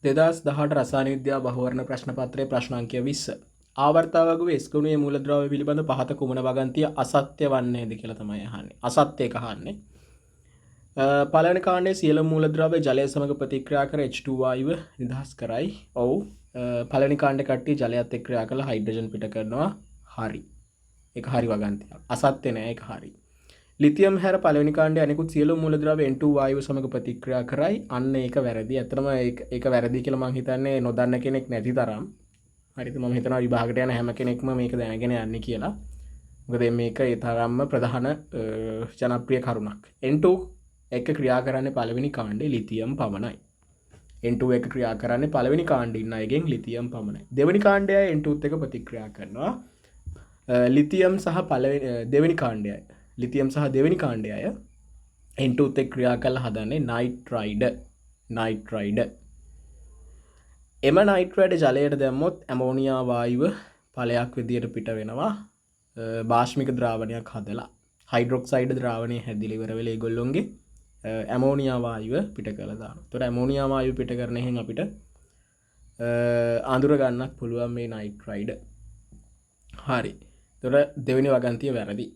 2018 රසායන විද්‍යාව බහුවර්ණ ප්‍රශ්න පත්‍රයේ ප්‍රශ්න අංකය 20. ආවර්තාවක වූ S ගුණයේ මූලද්‍රව්‍ය පිළිබඳ පහත කුමන වගන්තිය අසත්‍ය වන්නේද කියලා තමයි අහන්නේ. අසත්‍ය එක අහන්නේ. පළවෙනි කාණ්ඩයේ සියලු මූලද්‍රව්‍ය ජලය සමග ප්‍රතික්‍රියා කර H2 වායුව නිදහස් කරයි. ඔව්. පළවෙනි කාණ්ඩේ කට්ටිය ජලයත් එක්ක ක්‍රියා කරලා හයිඩ්‍රජන් පිට කරනවා. හරි. ඒක හරි වගන්තියක්. අසත්‍ය නෑ ඒක හරි. ලිතියම් හැර පළවෙනි කාණ්ඩයේ අනිකුත් සියලු මූලද්‍රව්‍ය N2 වායුව සමග ප්‍රතික්‍රියා කරයි. අන්න ඒක වැරදි. ඇත්තටම ඒක වැරදි කියලා මම හිතන්නේ නොදන්න කෙනෙක් නැති තරම්. හරිද? මම හිතනවා විභාගයට යන හැම කෙනෙක්ම මේක දැනගෙන යන්නේ කියලා. මොකද මේක ඒ තරම්ම ප්‍රධාන ජනප්‍රිය කරුණක්. N2 එක ක්‍රියා කරන්නේ පළවෙනි කාණ්ඩේ ලිතියම් පමණයි. N2 එක ක්‍රියා කරන්නේ පළවෙනි කාණ්ඩේ ඉන්න අයගෙන් ලිතියම් පමණයි. දෙවෙනි කාණ්ඩයයි N2ත් එක ප්‍රතික්‍රියා කරනවා. ලිතියම් සහ දෙවෙනි කාණ්ඩයයි. ලිතියම් සහ දෙවෙනි කාණ්ඩය අය N2ත් එක්ක ක්‍රියා කරලා හදන්නේ නයිට්‍රයිඩ්. එම නයිට්‍රයිඩ් ජලයට දැම්මොත් ඇමෝනියා වායුව ඵලයක් විදියට පිට වෙනවා. භාෂ්මික ද්‍රාවණයක් හදලා හයිඩ්‍රොක්සයිඩ් ද්‍රාවණය හැදිලා ඉවර වෙලා ඒගොල්ලොන්ගේ ඇමෝනියා වායුව පිට කරලා දානවා. ඒතකොට ඇමෝනියා වායුව පිට කරන හැෙන් අපිට අඳුර ගන්නත් පුළුවන් මේ නයිට්‍රයිඩ්. හරි. ඒතකොට දෙවෙනි වගන්තිය වැරදි.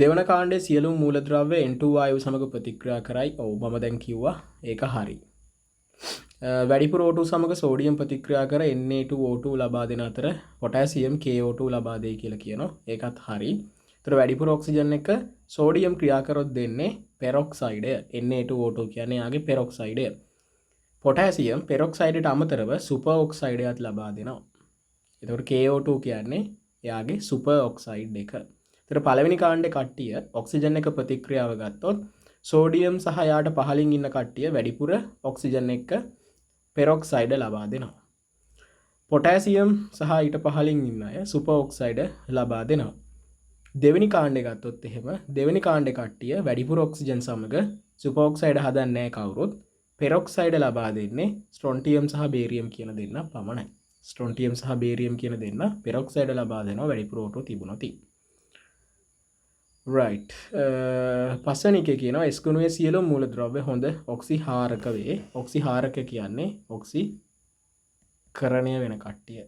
දෙවන කාණ්ඩයේ සියලු මූලද්‍රව්‍ය N2 වායුව සමග ප්‍රතික්‍රියා කරයි. ඔව් මම දැන් කිව්වා ඒක හරි. වැඩිපුර O2 සමග සෝඩියම් ප්‍රතික්‍රියා කර Na2O2 ලබා දෙන අතර පොටෑසියම් KO2 ලබා දෙයි කියලා කියනවා. ඒකත් හරි. ඒතර වැඩිපුර ඔක්සිජන් එක සෝඩියම් ක්‍රියා කරොත් දෙන්නේ පෙරොක්සයිඩය. Na2O2 කියන්නේ යාගේ පෙරොක්සයිඩය. පොටෑසියම් පෙරොක්සයිඩයට අමතරව සුපර් ඔක්සයිඩයක් ලබා දෙනවා. එතකොට KO2 කියන්නේ එයාගේ සුපර් ඔක්සයිඩ් එක. ඒතර පළවෙනි කාණ්ඩේ කට්ටිය ඔක්සිජන් එක ප්‍රතික්‍රියාව ගත්තොත් සෝඩියම් සහ යාට පහලින් ඉන්න කට්ටිය වැඩිපුර ඔක්සිජන් එක පෙරොක්සයිඩ් ලබා දෙනවා. පොටෑසියම් සහ ඊට පහලින් ඉන්න අය සුපර් ඔක්සයිඩ් ලබා දෙනවා. දෙවෙනි කාණ්ඩේ ගත්තොත් එහෙම දෙවෙනි කාණ්ඩේ කට්ටිය වැඩිපුර ඔක්සිජන් සමග සුපර් ඔක්සයිඩ් හදන්නේ නැහැ කවුරුත්. පෙරොක්සයිඩ් ලබා දෙන්නේ ස්ට්‍රොන්ටියම් සහ බේරියම් කියන දෙන්න පමණයි. ස්ට්‍රොන්ටියම් සහ බේරියම් කියන දෙන්න පෙරොක්සයිඩ් ලබා දෙනවා වැඩිපුර O2 තිබුණොත්. right. පස්වෙනි එකේ කියනවා S ගුණයේ සියලු මූලද්‍රව්‍ය හොඳ ඔක්සිහාරක වේ. ඔක්සිහාරක කියන්නේ ඔක්සිකරණය වෙන කට්ටිය.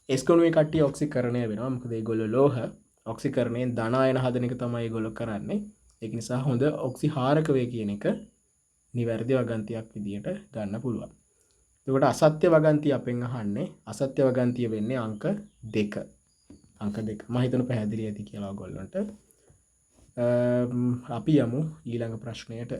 S ගුණයේ කට්ටිය ඔක්සිකරණය වෙනවා. මොකද ඒගොල්ලෝ ලෝහ ඔක්සිකරණයෙන් ධන අයන හදන එක තමයි ඒගොල්ලෝ කරන්නේ. ඒක නිසා හොඳ ඔක්සිහාරක වේ කියන එක නිවැරදි වගන්තියක් විදියට ගන්න පුළුවන්. එතකොට අසත්‍ය වගන්තිය අපෙන් අහන්නේ අසත්‍ය වගන්තිය වෙන්නේ අංක 2. අංක 2. මම හිතන පැහැදිලි ඇති කියලා ඔයගොල්ලන්ට. අපි යමු ඊළඟ ප්‍රශ්නයට.